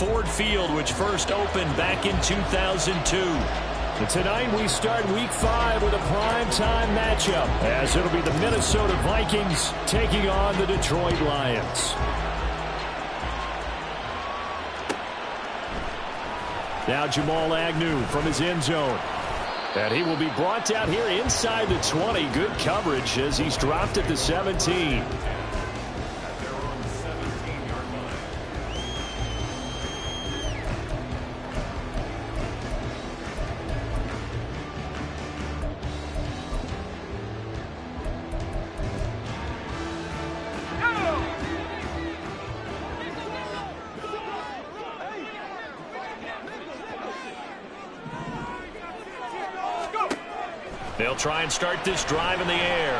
Ford Field, which first opened back in 2002. And tonight we start Week 5 with a primetime matchup, as it'll be the Minnesota Vikings taking on the Detroit Lions. Now Jamal Agnew from his end zone. And he will be brought down here inside the 20. Good coverage as he's dropped at the 17. They'll try and start this drive in the air.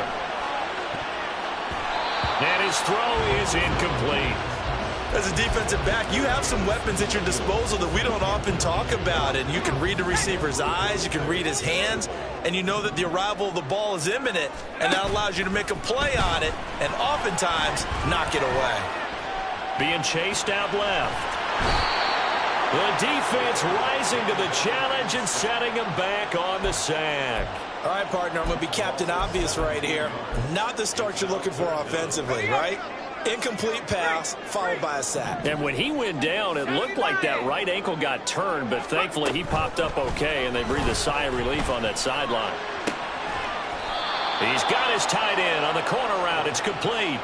And his throw is incomplete. As a defensive back, you have some weapons at your disposal that we don't often talk about. And you can read the receiver's eyes, you can read his hands, and you know that the arrival of the ball is imminent, and that allows you to make a play on it and oftentimes knock it away. Being chased out left. The defense rising to the challenge and setting him back on the sack. All right, partner, I'm going to be Captain Obvious right here. Not the start you're looking for offensively, right? Incomplete pass, followed by a sack. And when he went down, it looked like that right ankle got turned, but thankfully he popped up okay, and they breathed a sigh of relief on that sideline. He's got his tight end on the corner route. It's complete.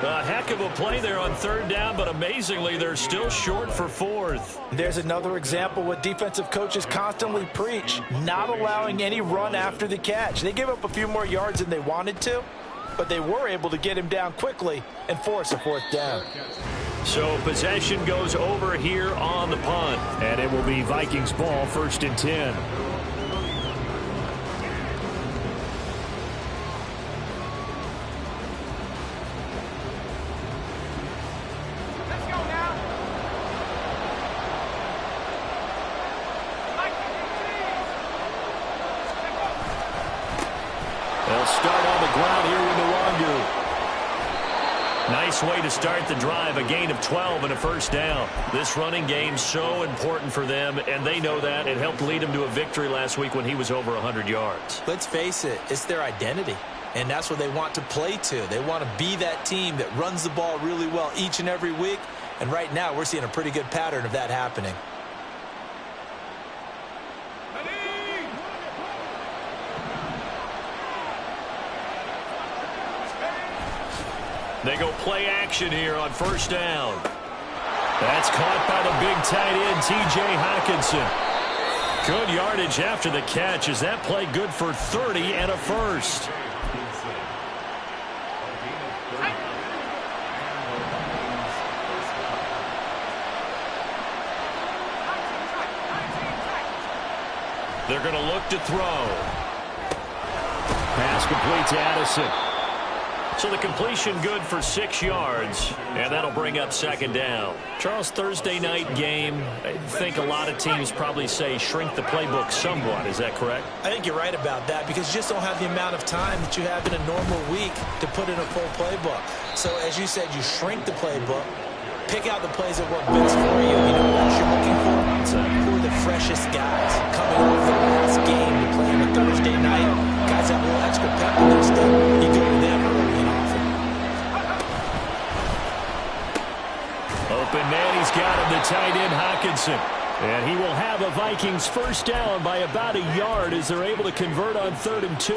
A heck of a play there on third down, but amazingly, they're still short for fourth. There's another example what defensive coaches constantly preach, not allowing any run after the catch. They gave up a few more yards than they wanted to, but they were able to get him down quickly and force a fourth down. So possession goes over here on the punt. And it will be Vikings ball, 1st and 10. They'll start on the ground here with Nwangu. Nice way to start the drive, a gain of 12 and a first down. This running game so important for them, and they know that. It helped lead them to a victory last week when he was over 100 yards. Let's face it, it's their identity, and that's what they want to play to. They want to be that team that runs the ball really well each and every week, and right now we're seeing a pretty good pattern of that happening. They go play action here on first down. That's caught by the big tight end, T.J. Hockenson. Good yardage after the catch. Is that play good for 30 and a first? They're going to look to throw. Pass complete to Addison. So the completion good for 6 yards, and that'll bring up second down. Charles, Thursday night game, I think a lot of teams probably say shrink the playbook somewhat. Is that correct? I think you're right about that because you just don't have the amount of time that you have in a normal week to put in a full playbook. So as you said, you shrink the playbook, pick out the plays that work best for you. You know what you're looking for? Who are the freshest guys coming off the last game to play on a Thursday night? Guys have a little extra pep in their step. You go to them early and often. Open man, he's got him, the tight end Hockenson. And he will have a Vikings first down by about a yard as they're able to convert on 3rd and 2.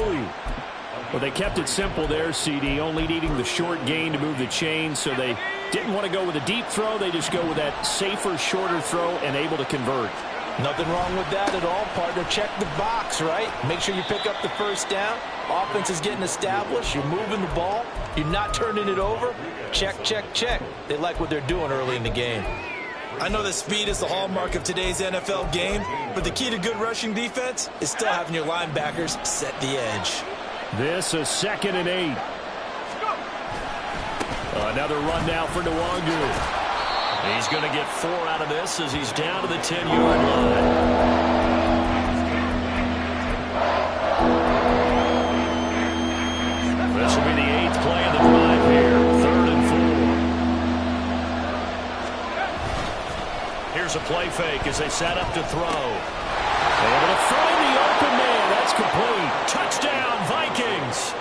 Well, they kept it simple there, CD, only needing the short gain to move the chain, so they didn't want to go with a deep throw. They just go with that safer, shorter throw and able to convert. Nothing wrong with that at all, partner. Check the box, right? Make sure you pick up the first down. Offense is getting established. You're moving the ball. You're not turning it over. Check, check, check. They like what they're doing early in the game. I know that speed is the hallmark of today's NFL game, but the key to good rushing defense is still having your linebackers set the edge. This is 2nd and 8. Another run now for Nwangu. He's going to get 4 out of this as he's down to the 10-yard line. This will be the 8th play of the drive here. 3rd and 4. Here's a play fake as they set up to throw. Able to find the open man. That's complete. Touchdown, Vikings.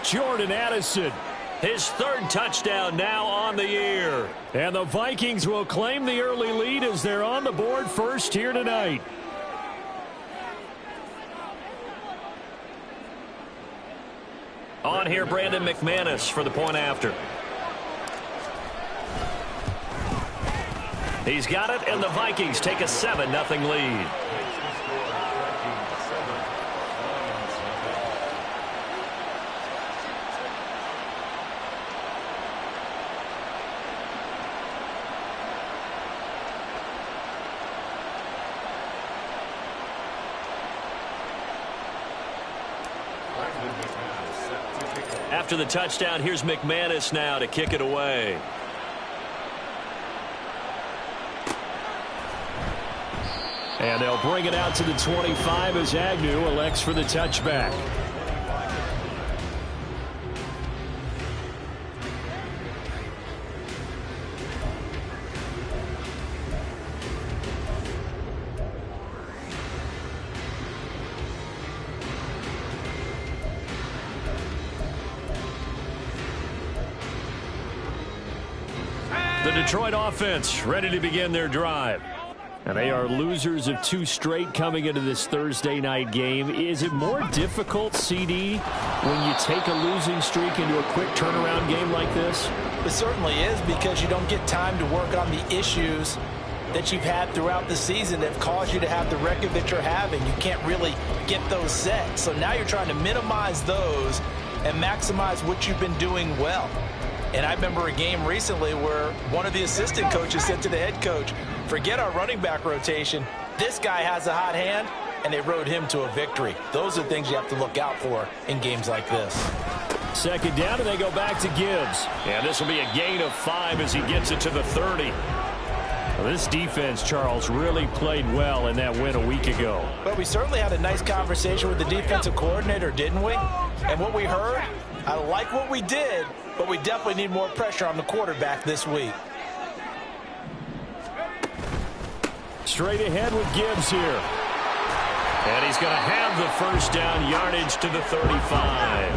Jordan Addison. His third touchdown now on the year. And the Vikings will claim the early lead as they're on the board first here tonight. On here, Brandon McManus for the point after. He's got it, and the Vikings take a 7-0 lead. After the touchdown, here's McManus now to kick it away. And they'll bring it out to the 25 as Agnew elects for the touchback. The Detroit offense ready to begin their drive. And they are losers of 2 straight coming into this Thursday night game. Is it more difficult, CD, when you take a losing streak into a quick turnaround game like this? It certainly is, because you don't get time to work on the issues that you've had throughout the season that have caused you to have the record that you're having. You can't really get those set. So now you're trying to minimize those and maximize what you've been doing well. And I remember a game recently where one of the assistant coaches said to the head coach, forget our running back rotation. This guy has a hot hand, and they rode him to a victory. Those are things you have to look out for in games like this. Second down, and they go back to Gibbs. And this will be a gain of 5 as he gets it to the 30. Well, this defense, Charles, really played well in that win a week ago. But we certainly had a nice conversation with the defensive coordinator, didn't we? And what we heard, I like what we did, but we definitely need more pressure on the quarterback this week. Straight ahead with Gibbs here. And he's going to have the first down, yardage to the 35.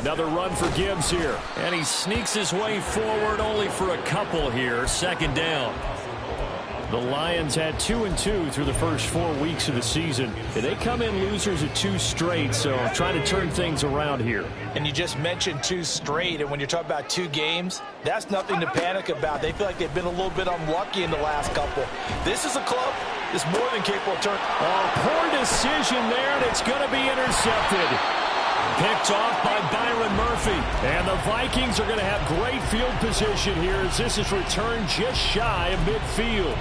Another run for Gibbs here. And he sneaks his way forward only for a couple here. Second down. The Lions had 2-2 through the first 4 weeks of the season. They come in losers of 2 straight, so trying to turn things around here. And you just mentioned 2 straight, and when you're talking about 2 games, that's nothing to panic about. They feel like they've been a little bit unlucky in the last couple. This is a club that's more than capable of turning. Oh, poor decision there, and it's going to be intercepted. Picked off by Byron Murphy. And the Vikings are going to have great field position here as this is returned just shy of midfield.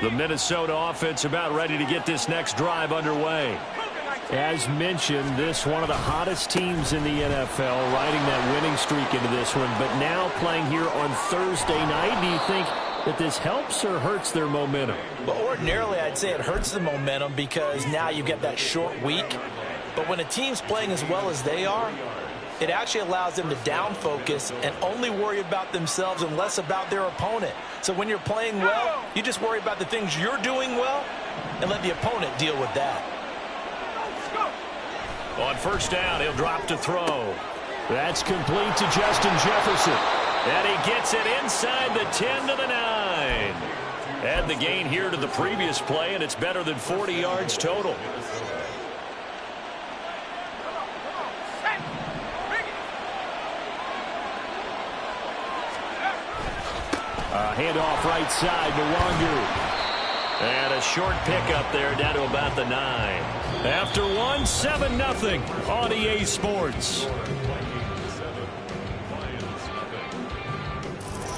The Minnesota offense about ready to get this next drive underway. As mentioned, this one of the hottest teams in the NFL, riding that winning streak into this one, but now playing here on Thursday night. Do you think that this helps or hurts their momentum? Well, ordinarily, I'd say it hurts the momentum because now you've got that short week. But when a team's playing as well as they are, it actually allows them to down focus and only worry about themselves and less about their opponent. So when you're playing well, you just worry about the things you're doing well and let the opponent deal with that. On first down, he'll drop to throw. That's complete to Justin Jefferson. And he gets it inside the 10 to the 9. Add the gain here to the previous play, and it's better than 40 yards total. Handoff right side to Wangu. And a short pickup there down to about the 9. After one, 7-0 on EA Sports.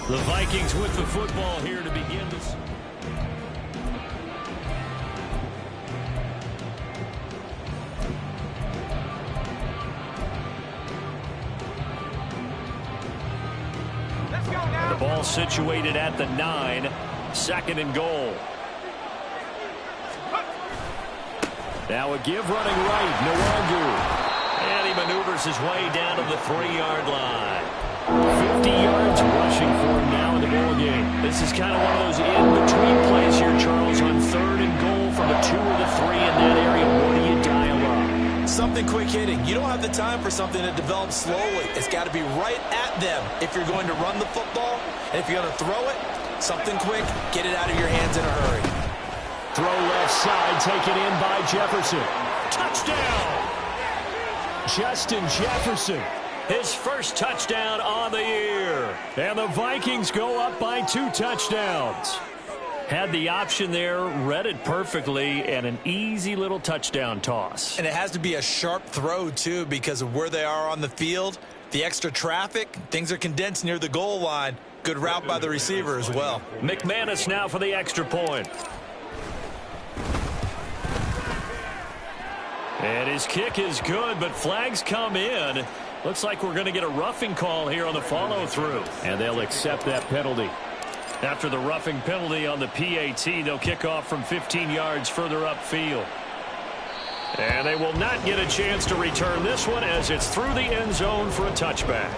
The Vikings with the football here to begin this. ball situated at the 9. 2nd and goal. Now a give running right, Nwangu. And he maneuvers his way down to the 3-yard line. 50 yards rushing for him now in the ball game. This is kind of one of those in-between plays here, Charles, on 3rd and goal from the 2 or the 3 in that area. What do you dial up? Something quick hitting. You don't have the time for something that develops slowly. It's got to be right at them if you're going to run the football. And if you're going to throw it, something quick, get it out of your hands in a hurry. Throw left side, taken in by Jefferson. Touchdown! Justin Jefferson. His first touchdown on the year. And the Vikings go up by 2 touchdowns. Had the option there, read it perfectly, and an easy little touchdown toss. And it has to be a sharp throw, too, because of where they are on the field. The extra traffic, things are condensed near the goal line. Good route by the receiver as well. McManus now for the extra point. And his kick is good, but flags come in. Looks like we're going to get a roughing call here on the follow-through. And they'll accept that penalty. After the roughing penalty on the PAT, they'll kick off from 15 yards further upfield. And they will not get a chance to return this one as it's through the end zone for a touchback.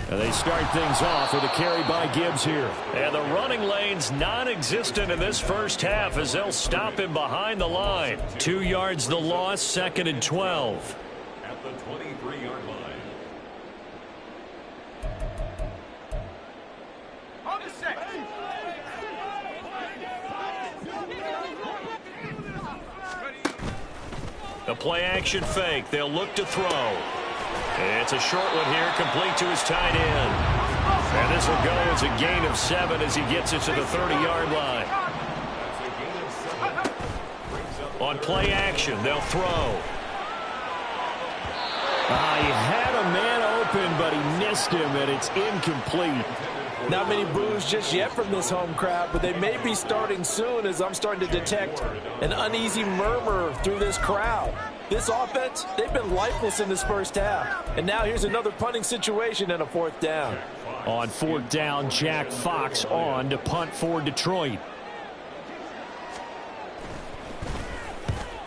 And they start things off with a carry by Gibbs here. And the running lane's non-existent in this first half as they'll stop him behind the line. 2 yards the loss, 2nd and 12. At the 23-yard line. On the set. The play action fake. They'll look to throw. It's a short one here, complete to his tight end. And this will go as a gain of 7 as he gets it to the 30-yard line. On play action, they'll throw. He had a man open, but he missed him, and it's incomplete. Not many boos just yet from this home crowd, but they may be starting soon as I'm starting to detect an uneasy murmur through this crowd. This offense, they've been lifeless in this first half. And now here's another punting situation and a 4th down. On 4th down, Jack Fox on to punt for Detroit.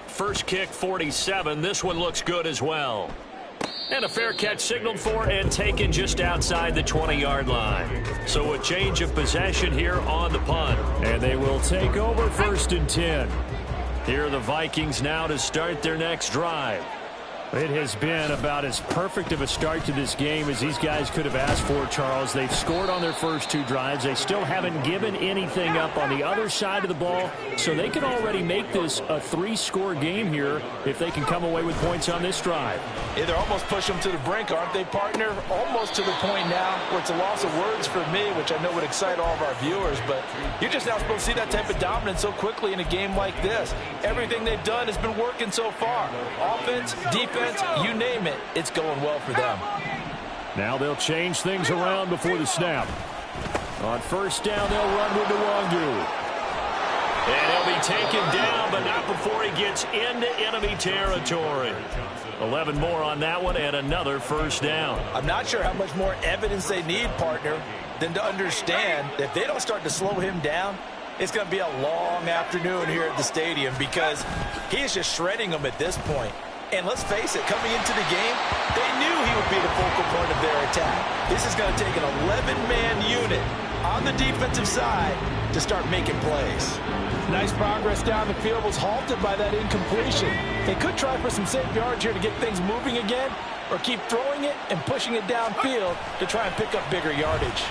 First kick, 47. This one looks good as well. And a fair catch signaled for and taken just outside the 20-yard line. So a change of possession here on the punt. And they will take over 1st and 10. Here are the Vikings now to start their next drive. It has been about as perfect of a start to this game as these guys could have asked for, Charles. They've scored on their first 2 drives. They still haven't given anything up on the other side of the ball, so they can already make this a 3-score game here if they can come away with points on this drive. Yeah, they're almost pushing them to the brink, aren't they, partner? Almost to the point now where it's a loss of words for me, which I know would excite all of our viewers, but you're just now supposed to see that type of dominance so quickly in a game like this. Everything they've done has been working so far. Offense, defense, you name it, it's going well for them. Now they'll change things around before the snap. On 1st down, they'll run with Nwangu. And he'll be taken down, but not before he gets into enemy territory. 11 more on that one and another 1st down. I'm not sure how much more evidence they need, partner, than to understand that if they don't start to slow him down, it's going to be a long afternoon here at the stadium because he is just shredding them at this point. And let's face it, coming into the game, they knew he would be the focal point of their attack. This is going to take an 11-man unit on the defensive side to start making plays. Nice progress down the field was halted by that incompletion. They could try for some safe yards here to get things moving again, or keep throwing it and pushing it downfield to try and pick up bigger yardage.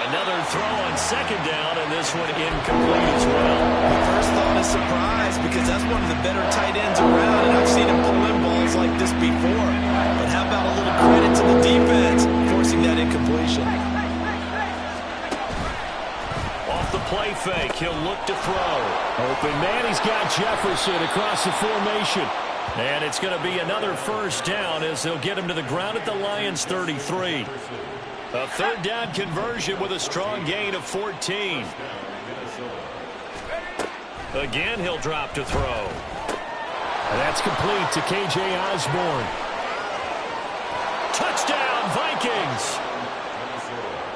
Another throw on 2nd down, and this one incomplete as well. The first thought is surprise because that's one of the better tight ends around, and I've seen him pull in balls like this before. But how about a little credit to the defense forcing that incompletion? Off the play fake, he'll look to throw. Open man, he's got Jefferson across the formation. And it's going to be another first down as they'll get him to the ground at the Lions' 33. A third down conversion with a strong gain of 14. Again, he'll drop to throw. And that's complete to K.J. Osborne. Touchdown, Vikings!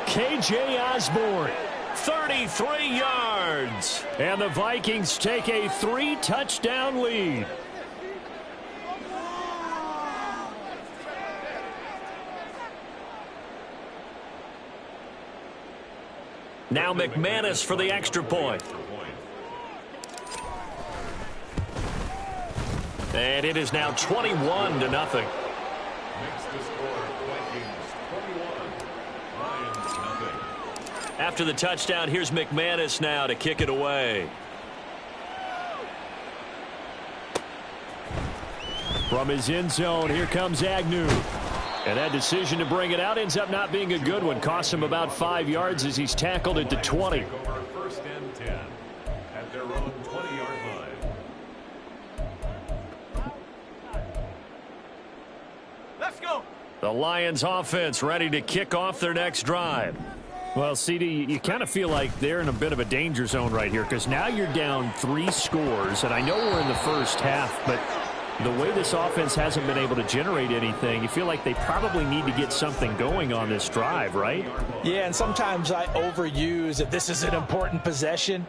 K.J. Osborne. 33 yards. And the Vikings take a 3-touchdown lead. Now McManus for the extra point. And it is now 21-0. After the touchdown, here's McManus now to kick it away. From his end zone, here comes Agnew. And that decision to bring it out ends up not being a good one. Costs him about 5 yards as he's tackled at the 20. First and 10 at their own 20-yard line. Let's go. The Lions offense ready to kick off their next drive. Well, CD, you kind of feel like they're in a bit of a danger zone right here because now you're down 3 scores. And I know we're in the first half, but the way this offense hasn't been able to generate anything, you feel like they probably need to get something going on this drive, right? Yeah, and sometimes I overuse that this is an important possession.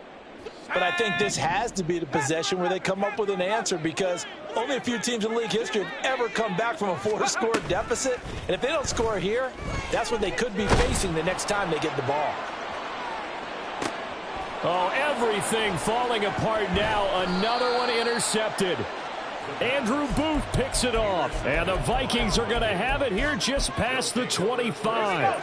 But I think this has to be the possession where they come up with an answer because only a few teams in league history have ever come back from a 4-score deficit. And if they don't score here, that's what they could be facing the next time they get the ball. Oh, everything falling apart now. Another one intercepted. Andrew Booth picks it off. And the Vikings are going to have it here just past the 25.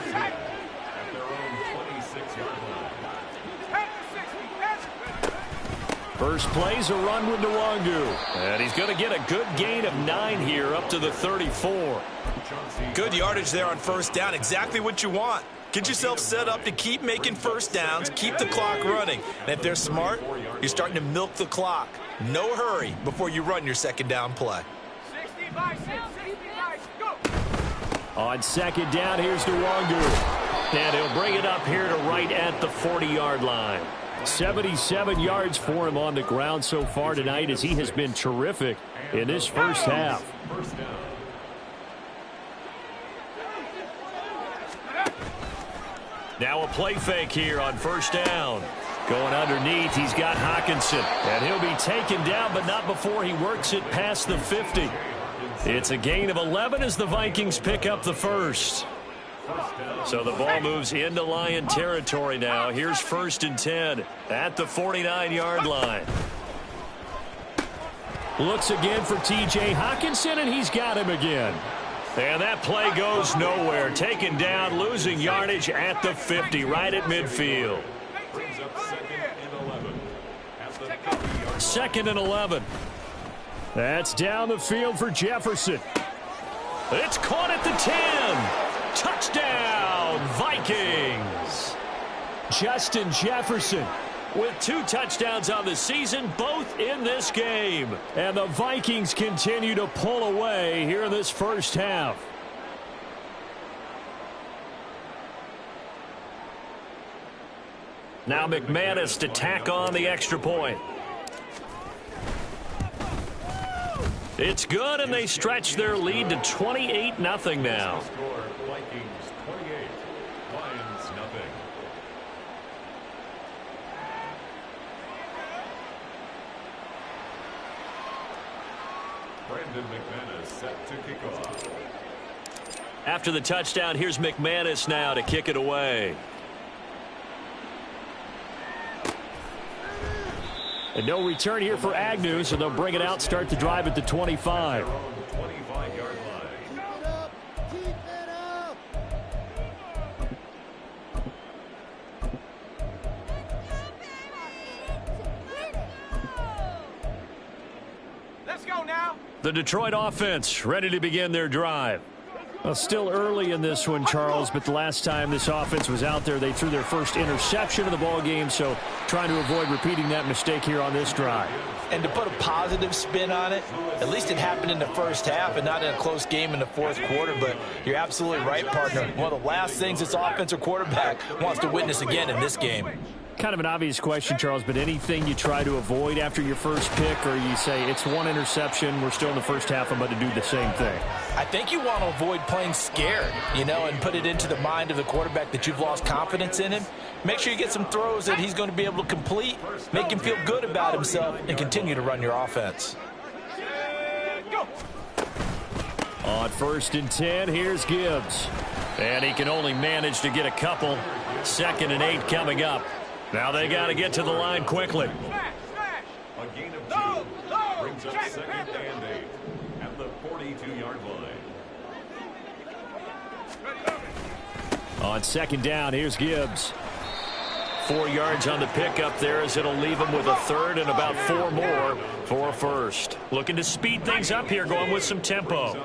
First play's a run with Nwangu. And he's going to get a good gain of 9 here up to the 34. Good yardage there on first down. Exactly what you want. Get yourself set up to keep making first downs, keep the clock running. And if they're smart, you're starting to milk the clock. No hurry before you run your second down play. 65, 65, go. On second down, here's Nwangu. And he'll bring it up here to right at the 40-yard line. 77 yards for him on the ground so far tonight as he has been terrific in this first half. Now a play fake here on first down. Going underneath, he's got Hockenson. And he'll be taken down, but not before he works it past the 50. It's a gain of 11 as the Vikings pick up the first. So the ball moves into Lion territory now. Here's first and 10 at the 49-yard line. Looks again for T.J. Hockenson, and he's got him again. And that play goes nowhere. Taken down, losing yardage at the 50, right at midfield. Second and 11. That's down the field for Jefferson. It's caught at the 10. Touchdown, Vikings. Justin Jefferson with 2 touchdowns on the season, both in this game. And the Vikings continue to pull away here in this first half. Now McManus to tack on the extra point. It's good, and they stretch their lead to 28-0 now. Vikings 28, Lions nothing. Brandon McManus set to kick off. After the touchdown, here's McManus now to kick it away. And no return here for Agnew, so they'll bring it out, start the drive at the 25. 25-yard line. Let's go now. The Detroit offense ready to begin their drive. Well, still early in this one, Charles, but the last time this offense was out there, they threw their first interception of the ball game, so trying to avoid repeating that mistake here on this drive. And to put a positive spin on it, at least it happened in the first half and not in a close game in the fourth quarter, but you're absolutely right, partner. One of the last things this offensive quarterback wants to witness again in this game. Kind of an obvious question, Charles, but anything you try to avoid after your first pick, or you say it's one interception, we're still in the first half, I'm about to do the same thing? I think you want to avoid playing scared, and put it into the mind of the quarterback that you've lost confidence in him. Make sure you get some throws that he's going to be able to complete, make him feel good about himself, and continue to run your offense. On 1st and 10, here's Gibbs. And he can only manage to get a couple. 2nd and 8 coming up. Now they got to get to the line quickly. A gain of 2 brings up 2nd and 8 at the 42-yard line. On 2nd down, here's Gibbs. 4 yards on the pickup there as it'll leave him with a 3rd and about 4 more for a 1st. Looking to speed things up here, going with some tempo.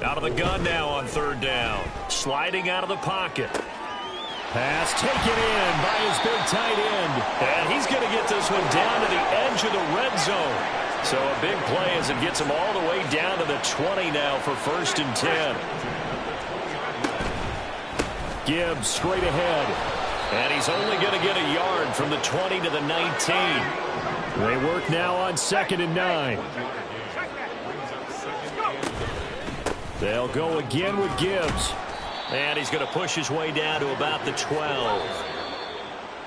Out of the gun now on 3rd down. Sliding out of the pocket. Pass taken in by his big tight end. And he's going to get this one down to the edge of the red zone. So a big play as it gets him all the way down to the 20 now for 1st and 10. Gibbs straight ahead. And he's only going to get a yard from the 20 to the 19. They work now on 2nd and 9. They'll go again with Gibbs. And he's going to push his way down to about the 12.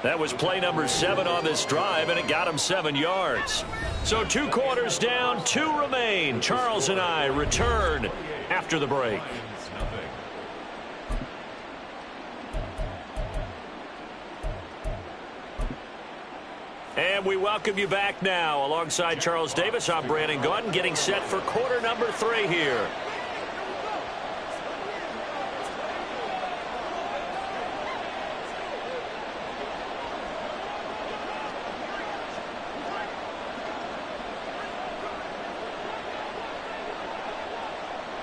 That was play number 7 on this drive, and it got him 7 yards. So 2 quarters down, 2 remain. Charles and I return after the break. And we welcome you back now. Alongside Charles Davis, I'm Brandon Gaudin, getting set for quarter number 3 here.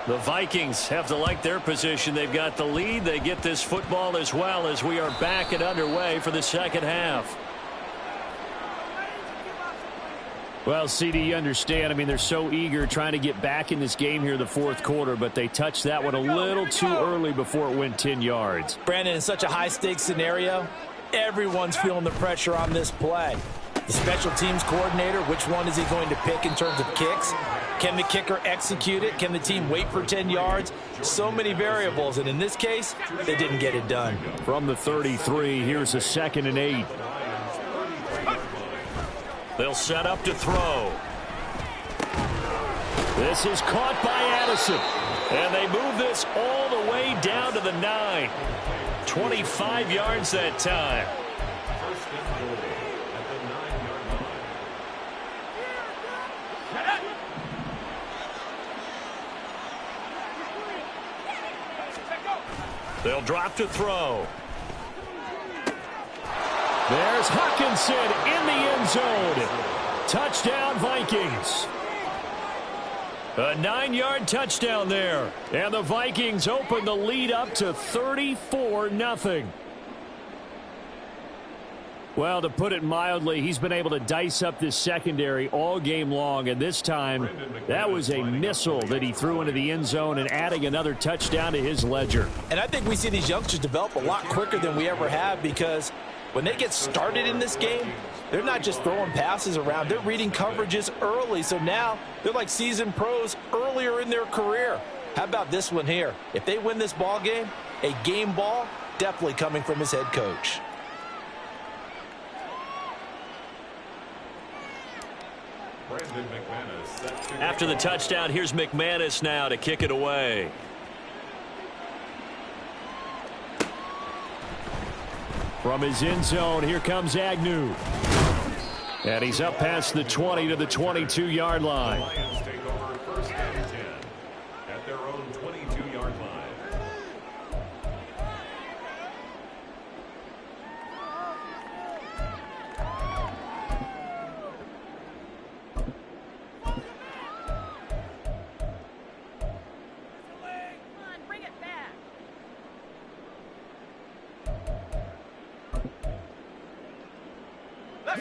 The Vikings have to like their position. They've got the lead. They get this football as well as we are back and underway for the second half. Well, CD, you understand. I mean, they're so eager trying to get back in this game here in the fourth quarter, but they touched that one a little too early before it went 10 yards. Brandon, in such a high-stakes scenario, everyone's feeling the pressure on this play. The special teams coordinator, which one is he going to pick in terms of kicks? Can the kicker execute it? Can the team wait for 10 yards? So many variables, and in this case, they didn't get it done. From the 33, here's a 2nd and 8. They'll set up to throw. This is caught by Addison. And they move this all the way down to the 9. 25 yards that time. They'll drop to throw. There's Hawkinson in the end zone. Touchdown, Vikings. A 9-yard touchdown there. And the Vikings open the lead up to 34-0. Well, to put it mildly, he's been able to dice up this secondary all game long, and this time that was a missile that he threw into the end zone and adding another touchdown to his ledger. And I think we see these youngsters develop a lot quicker than we ever have, because when they get started in this game, they're not just throwing passes around. They're reading coverages early, so now they're like seasoned pros earlier in their career. How about this one here? If they win this ball game, a game ball definitely coming from his head coach. After the touchdown, here's McManus now to kick it away. From his end zone, here comes Agnew. And he's up past the 20 to the 22-yard line. Lions take over 1st and 10 at their own 22-yard line.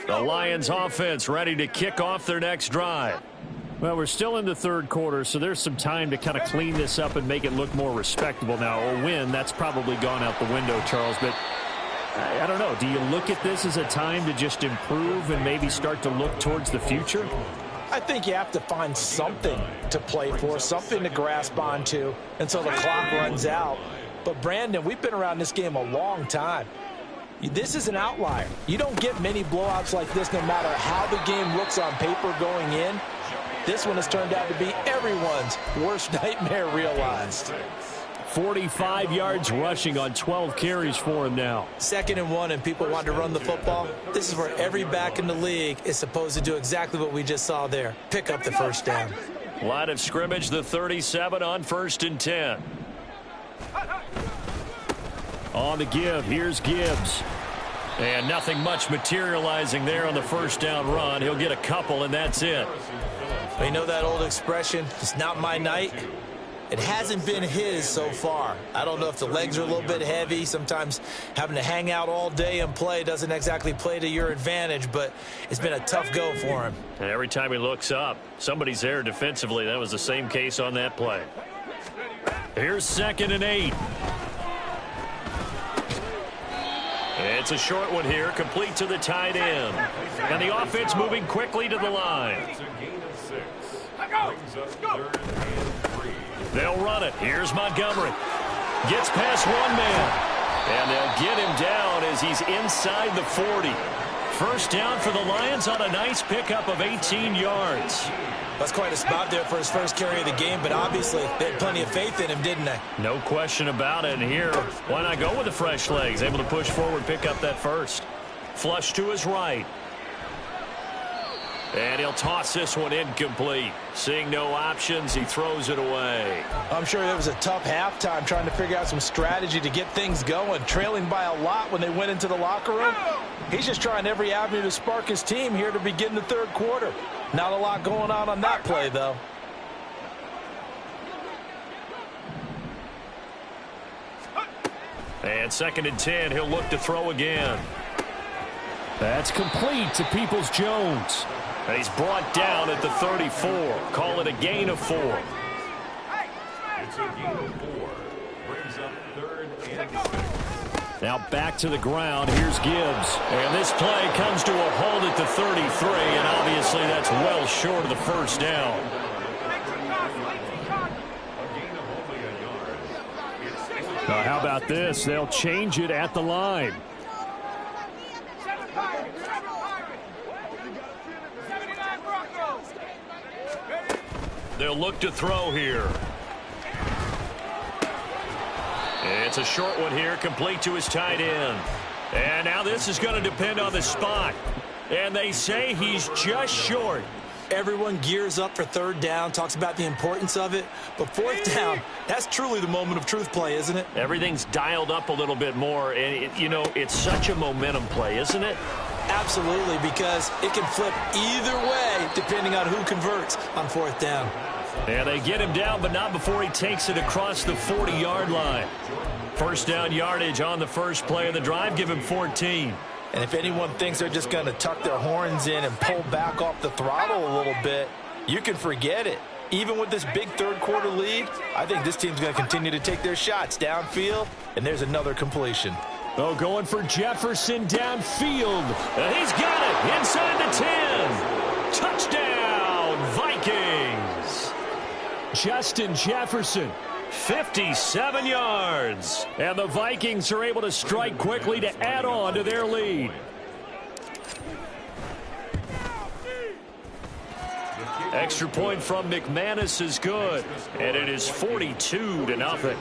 The Lions offense ready to kick off their next drive. Well, we're still in the third quarter, so there's some time to kind of clean this up and make it look more respectable now. A win, that's probably gone out the window, Charles, but I don't know. Do you look at this as a time to just improve and maybe start to look towards the future? I think you have to find something to play for, something to grasp onto until the clock runs out. But, Brandon, we've been around this game a long time. This is an outlier. You don't get many blowouts like this no matter how the game looks on paper going in. This one has turned out to be everyone's worst nightmare realized. 45 yards rushing on 12 carries for him now. 2nd and 1 and people want to run the football. This is where every back in the league is supposed to do exactly what we just saw there. Pick up the first down. Line of scrimmage, the 37 on 1st and 10. On the give, here's Gibbs. And nothing much materializing there on the first down run. He'll get a couple, and that's it. You know that old expression, it's not my night? It hasn't been his so far. I don't know if the legs are a little bit heavy. Sometimes having to hang out all day and play doesn't exactly play to your advantage, but it's been a tough go for him. And every time he looks up, somebody's there defensively. That was the same case on that play. Here's 2nd and 8. It's a short one here, complete to the tight end. And the offense moving quickly to the line. They'll run it. Here's Montgomery. Gets past one man. And they'll get him down as he's inside the 40. First down for the Lions on a nice pickup of 18 yards. That's quite a spot there for his first carry of the game, but obviously they had plenty of faith in him, didn't they? No question about it. And here, why not go with the fresh legs? Able to push forward, pick up that first. Flush to his right. And he'll toss this one incomplete. Seeing no options, he throws it away. I'm sure it was a tough halftime trying to figure out some strategy to get things going. Trailing by a lot when they went into the locker room. He's just trying every avenue to spark his team here to begin the third quarter. Not a lot going on that play, though. And 2nd and 10, he'll look to throw again. That's complete to Peoples-Jones. And he's brought down at the 34. Call it a gain of 4. It's a gain of 4. Brings up 3rd and 6. Now back to the ground. Here's Gibbs. And this play comes to a hold at the 33, and obviously that's well short of the first down. Now how about this? They'll change it at the line. They'll look to throw here. It's a short one here, complete to his tight end. And now this is going to depend on the spot. And they say he's just short. Everyone gears up for 3rd down, talks about the importance of it. But 4th down, that's truly the moment of truth play, isn't it? Everything's dialed up a little bit more. And, it's such a momentum play, isn't it? Absolutely, because it can flip either way depending on who converts on 4th down. And they get him down, but not before he takes it across the 40-yard line. First down yardage on the first play of the drive. Give him 14. And if anyone thinks they're just going to tuck their horns in and pull back off the throttle a little bit, you can forget it. Even with this big third quarter lead, I think this team's going to continue to take their shots downfield, and there's another completion. Oh, going for Jefferson downfield. And he's got it inside the 10. Touchdown, Vikings. Justin Jefferson. 57 yards. And the Vikings are able to strike quickly to add on to their lead. Extra point from McManus is good. And it is 42-0.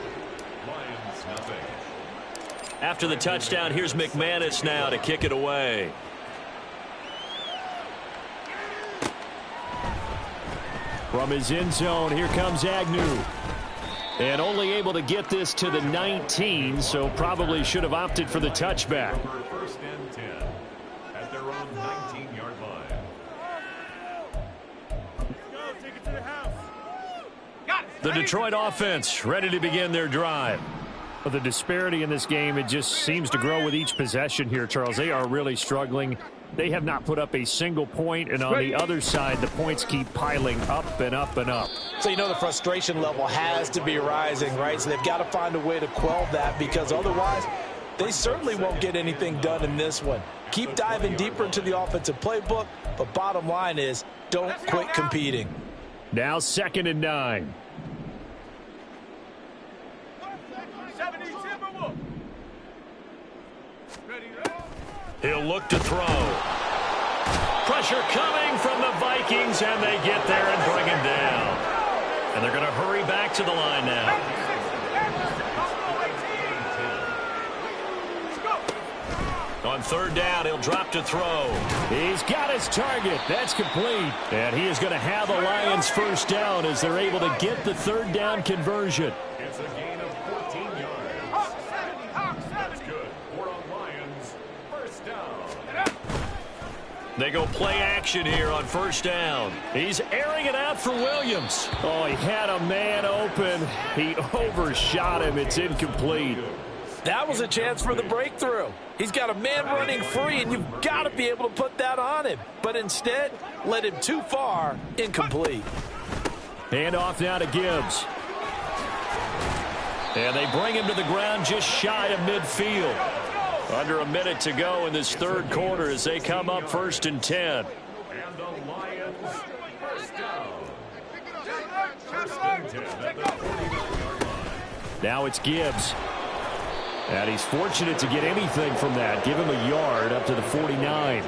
After the touchdown, here's McManus now to kick it away. From his end zone, here comes Agnew. And only able to get this to the 19, so probably should have opted for the touchback. First and 10 at their own 19-yard line. The Detroit offense ready to begin their drive. Well, the disparity in this game, it just seems to grow with each possession here, Charles. They are really struggling They have not put up a single point, and on the other side, the points keep piling up and up and up. So you know the frustration level has to be rising, right? So they've got to find a way to quell that, because otherwise they certainly won't get anything done in this one. Keep diving deeper into the offensive playbook, but bottom line is don't quit competing. Now 2nd and 9. He'll look to throw. Pressure coming from the Vikings, and they get there and bring him down. And they're going to hurry back to the line now. On 3rd down, he'll drop to throw. He's got his target. That's complete. And he is going to have the Lions 1st down as they're able to get the 3rd down conversion. It's a gain of 14 yards. That's good. For the Lions, 1st down. They go play action here on 1st down. He's airing it out for Williams. Oh, he had a man open. He overshot him. It's incomplete. That was a chance for the breakthrough. He's got a man running free, and you've got to be able to put that on him. But instead, led him too far, incomplete. Hand off now to Gibbs. And they bring him to the ground just shy of midfield. Under a minute to go in this 3rd quarter as they come up 1st and 10. And the Lions, 1st down. 1st and 10 at the 49-yard line. Now it's Gibbs. And he's fortunate to get anything from that. Give him a yard up to the 49.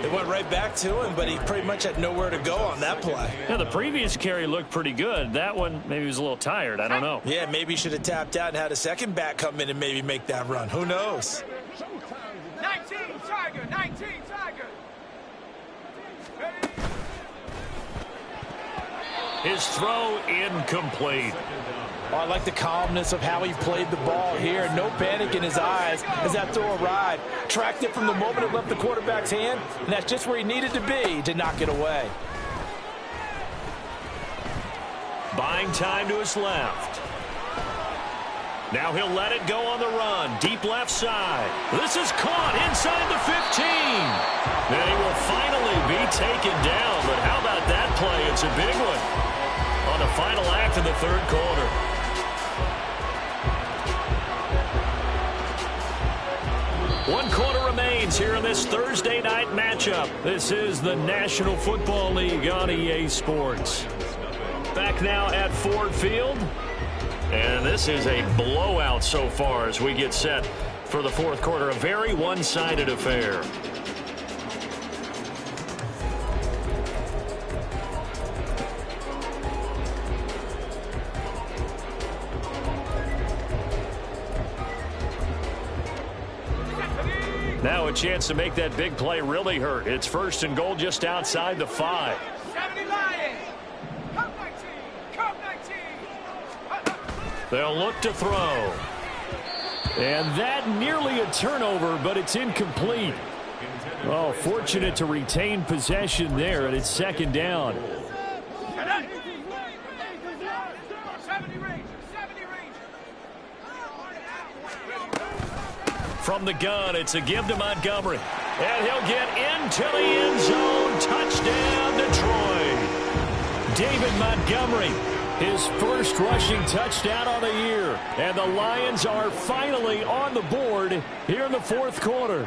It went right back to him, but he pretty much had nowhere to go on that play. Yeah, the previous carry looked pretty good. That one, maybe he was a little tired. I don't know. Yeah, maybe he should have tapped out and had a second back come in and maybe make that run. Who knows? 19 Tiger, 19 Tiger. His throw incomplete. Oh, I like the calmness of how he played the ball here. No panic in his eyes as that throw arrived. Tracked it from the moment it left the quarterback's hand, and that's just where he needed to be to knock it away. Buying time to his left. Now he'll let it go on the run. Deep left side. This is caught inside the 15. And he will finally be taken down. But how about that play? It's a big one on the final act of the 3rd quarter. One quarter remains here in this Thursday night matchup. This is the National Football League on EA Sports. Back now at Ford Field. And this is a blowout so far as we get set for the 4th quarter. A very one-sided affair. Now a chance to make that big play really hurt. It's 1st and goal just outside the 5. 70 Lions. Come 19. Come 19. They'll look to throw. And that nearly a turnover, but it's incomplete. Oh, fortunate to retain possession there, and it's 2nd down. 70 Rangers. 70 Rangers. From the gun, it's a give to Montgomery. And he'll get into the end zone. Touchdown, Detroit. David Montgomery, his 1st rushing touchdown on the year. And the Lions are finally on the board here in the 4th quarter.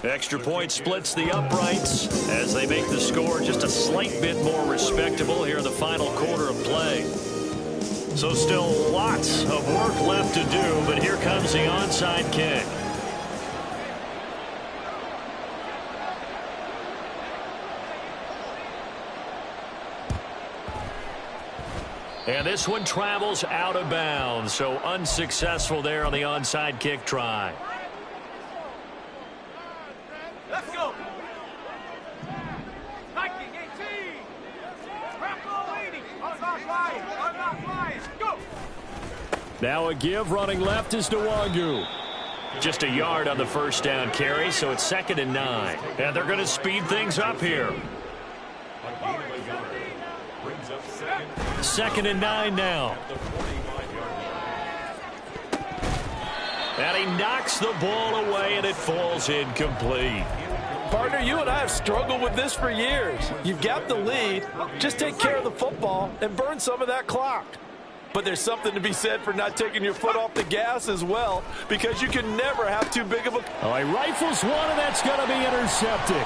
Extra point splits the uprights as they make the score just a slight bit more respectable here in the final quarter of play. So still lots of work left to do, but here comes the onside kick. And this one travels out of bounds, so unsuccessful there on the onside kick try. Let's go. Viking 18. Crackle 80. Unlock Lions. Unlock Lions. Go. Now a give running left is Nwangu. Just a yard on the 1st down carry, so it's 2nd and 9. And they're going to speed things up here. 2nd and 9 now. And he knocks the ball away, and it falls incomplete. Partner, you and I have struggled with this for years. You've got the lead. Just take care of the football and burn some of that clock. But there's something to be said for not taking your foot off the gas as well, because you can never have too big of a... Oh, he rifles one, and that's going to be intercepted.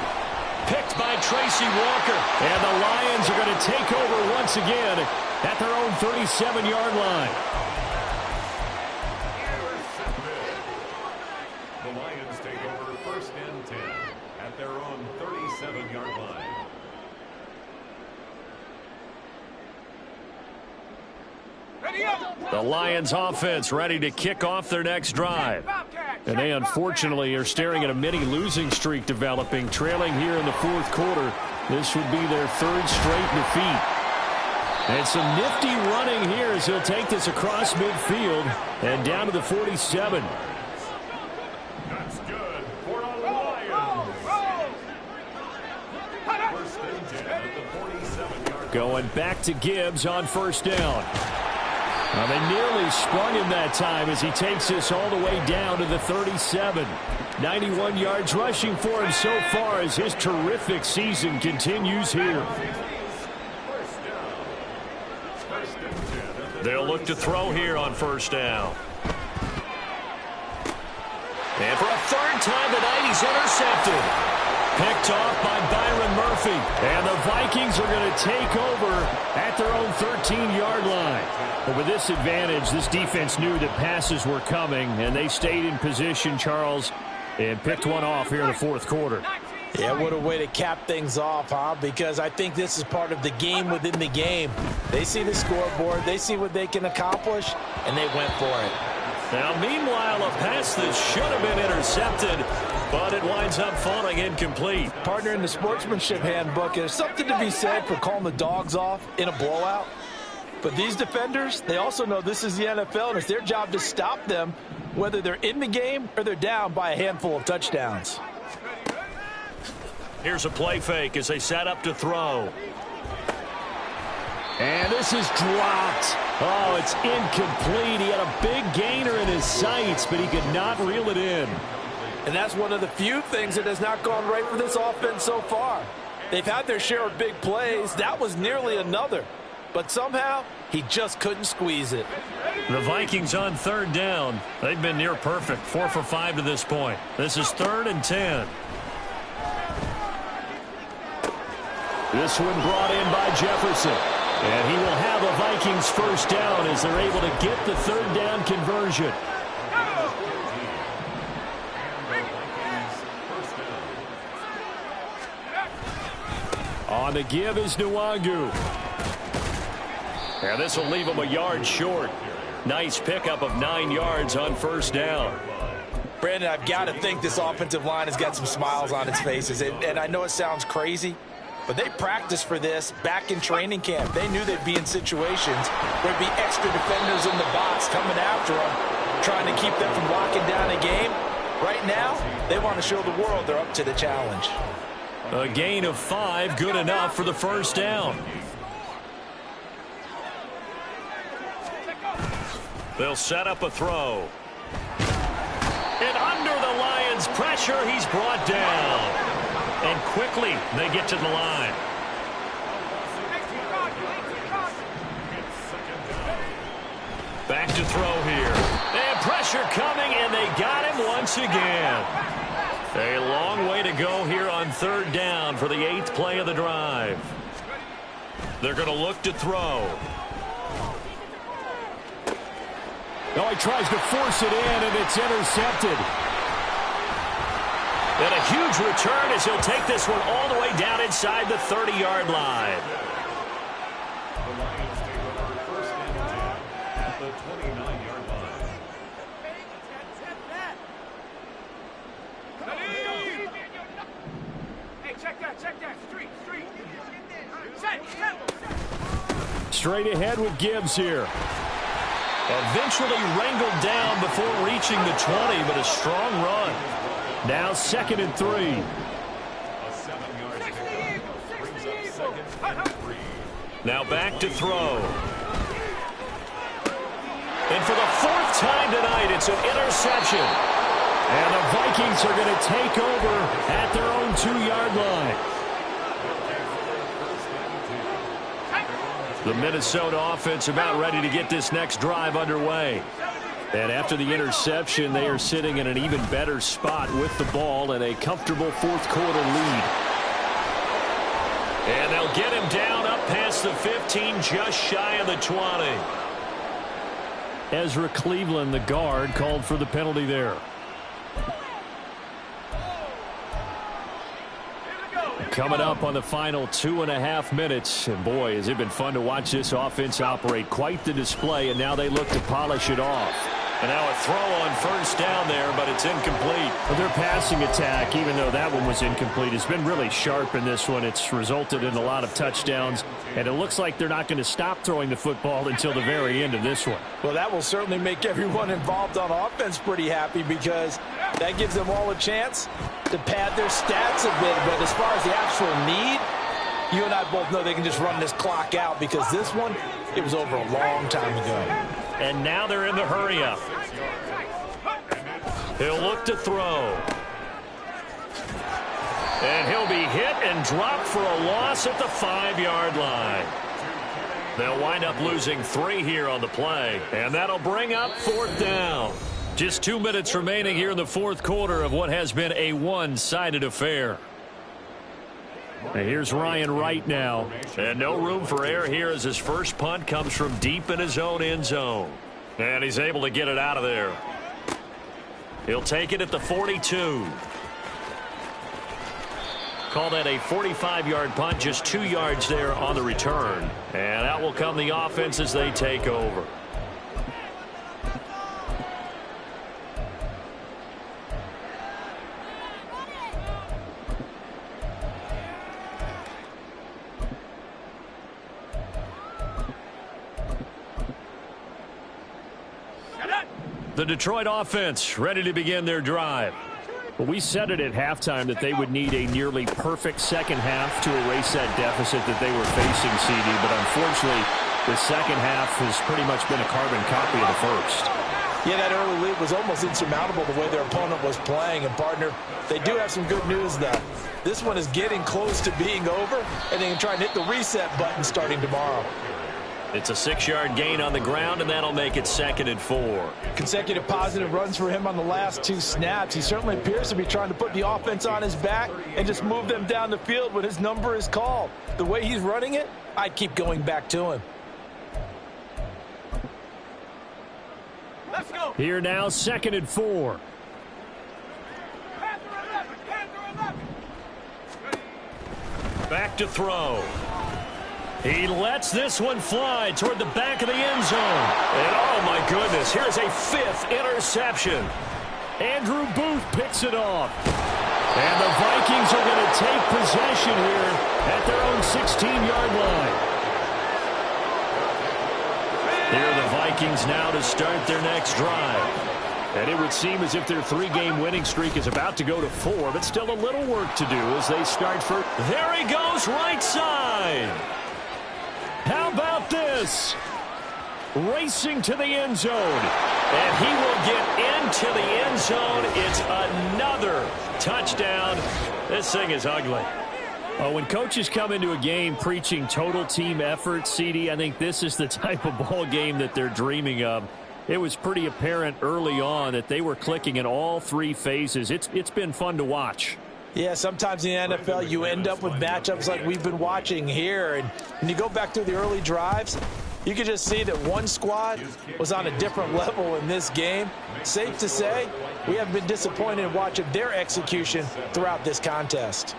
Picked by Tracy Walker. And the Lions are going to take over once again at their own 37-yard line. The Lions take over 1st and 10 at their own 37-yard line. The Lions offense ready to kick off their next drive. And they unfortunately are staring at a mini losing streak developing, trailing here in the 4th quarter. This would be their 3rd straight defeat. And some nifty running here as he'll take this across midfield and down to the 47. That's good for the Lions. 1st and 10 at the 47-yard line. Going back to Gibbs on 1st down. Well, they nearly sprung him that time as he takes this all the way down to the 37. 91 yards rushing for him so far as his terrific season continues here. They'll look to throw here on 1st down. And for a 3rd time tonight, he's intercepted. Picked off by Byron Murphy. And the Vikings are going to take over at their own 13-yard line. But with this advantage, this defense knew that passes were coming, and they stayed in position, Charles, and picked one off here in the 4th quarter. Yeah, what a way to cap things off, huh? Because I think this is part of the game within the game. They see the scoreboard, they see what they can accomplish, and they went for it. Now, meanwhile, a pass that should have been intercepted, but it winds up falling incomplete. Partner, in the sportsmanship handbook, there's something to be said for calling the dogs off in a blowout. But these defenders, they also know this is the NFL, and it's their job to stop them, whether they're in the game or they're down by a handful of touchdowns. Here's a play fake as they set up to throw. And this is dropped. Oh, it's incomplete. He had a big gainer in his sights, but he could not reel it in. And that's one of the few things that has not gone right for this offense so far. They've had their share of big plays. That was nearly another. But somehow, he just couldn't squeeze it. The Vikings on 3rd down. They've been near perfect. 4 for 5 to this point. This is 3rd and 10. This one brought in by Jefferson. And he will have a Vikings 1st down as they're able to get the 3rd down conversion. On the give is Nwangu. And this will leave him a yard short. Nice pickup of 9 yards on 1st down. Brandon, I've got to think this offensive line has got some smiles on its faces. And I know it sounds crazy, but they practiced for this back in training camp. They knew they'd be in situations where there'd be extra defenders in the box coming after them, trying to keep them from locking down a game. Right now, they want to show the world they're up to the challenge. A gain of 5, good enough for the 1st down. They'll set up a throw. And under the Lions' pressure, he's brought down. And quickly, they get to the line. Back to throw here. And pressure coming, and they got him once again. A long way to go here on 3rd down for the 8th play of the drive. They're going to look to throw. Oh, he tries to force it in, and it's intercepted. And a huge return as he'll take this one all the way down inside the 30-yard line. The Lions take over 1st and 10 at the 29-yard line. Hey, check that. Street. Straight ahead with Gibbs here. Eventually wrangled down before reaching the 20, but a strong run. Now 2nd and 3. A 7-yard pickup brings up 2nd and 3. Now back to throw. And for the fourth time tonight, it's an interception. And the Vikings are going to take over at their own 2-yard line. The Minnesota offense about ready to get this next drive underway. And after the interception, they are sitting in an even better spot with the ball and a comfortable fourth-quarter lead. And they'll get him down up past the 15, just shy of the 20. Ezra Cleveland, the guard, called for the penalty there. Coming up on the final 2.5 minutes. And boy, has it been fun to watch this offense operate. Quite the display, and now they look to polish it off. And now a throw on first down there, but it's incomplete. Well, their passing attack, even though that one was incomplete, has been really sharp in this one. It's resulted in a lot of touchdowns, and it looks like they're not going to stop throwing the football until the very end of this one. Well, that will certainly make everyone involved on offense pretty happy, because that gives them all a chance to pad their stats a bit. But as far as the actual need, you and I both know they can just run this clock out, because this one, it was over a long time ago. And now they're in the hurry-up. He'll look to throw. And he'll be hit and dropped for a loss at the 5-yard line. They'll wind up losing 3 here on the play. And that'll bring up 4th down. Just 2 minutes remaining here in the fourth quarter of what has been a one-sided affair. And here's Ryan Wright now. And no room for error here as his first punt comes from deep in his own end zone. And he's able to get it out of there. He'll take it at the 42. Call that a 45-yard punt, just 2 yards there on the return. And out will come the offense as they take over. The Detroit offense ready to begin their drive. Well, we said it at halftime that they would need a nearly perfect second half to erase that deficit that they were facing, CD. But unfortunately, the second half has pretty much been a carbon copy of the first. Yeah, that early lead was almost insurmountable the way their opponent was playing. And, partner, they do have some good news, though. This one is getting close to being over, and they can try and hit the reset button starting tomorrow. It's a 6-yard gain on the ground, and that'll make it 2nd and 4. Consecutive positive runs for him on the last 2 snaps. He certainly appears to be trying to put the offense on his back and just move them down the field when his number is called. The way he's running it, I'd keep going back to him. Let's go. Here now, 2nd and 4. Back to throw. He lets this one fly toward the back of the end zone. And oh my goodness, here's a 5th interception. Andrew Booth picks it off. And the Vikings are going to take possession here at their own 16-yard line. Here are the Vikings now to start their next drive. And it would seem as if their 3-game winning streak is about to go to 4, but still a little work to do as they start for... There he goes, right side. How about this? Racing to the end zone. And he will get into the end zone. It's another touchdown. This thing is ugly. When coaches come into a game preaching total team effort, CD, I think this is the type of ball game that they're dreaming of. It was pretty apparent early on that they were clicking in all 3 phases. It's been fun to watch. Yeah, sometimes in the NFL you end up with matchups like we've been watching here. And when you go back through the early drives, you can just see that one squad was on a different level in this game. Safe to say, we have been disappointed in watching their execution throughout this contest.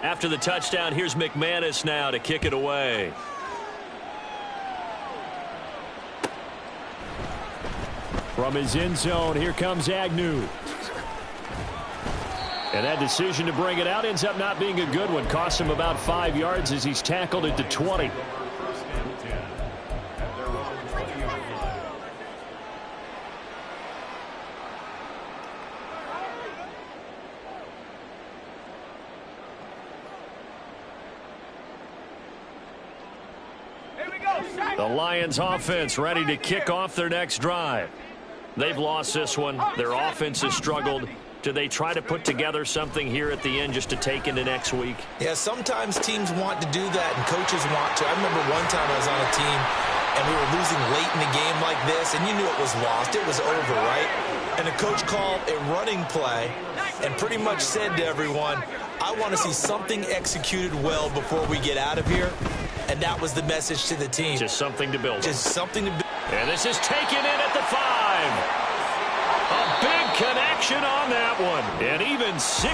After the touchdown, here's McManus now to kick it away. From his end zone, here comes Agnew. And that decision to bring it out ends up not being a good one. Costs him about 5 yards as he's tackled at the 20. The Lions offense ready to kick off their next drive. They've lost this one. Their offense has struggled. Do they try to put together something here at the end just to take into next week? Yeah, sometimes teams want to do that and coaches want to. I remember one time I was on a team and we were losing late in the game like this, and you knew it was lost. It was over, right? And the coach called a running play and pretty much said to everyone, I want to see something executed well before we get out of here. And that was the message to the team. Just something to build on. Just something to build. And this is taken in at the 5. A big connection on that one. And even 6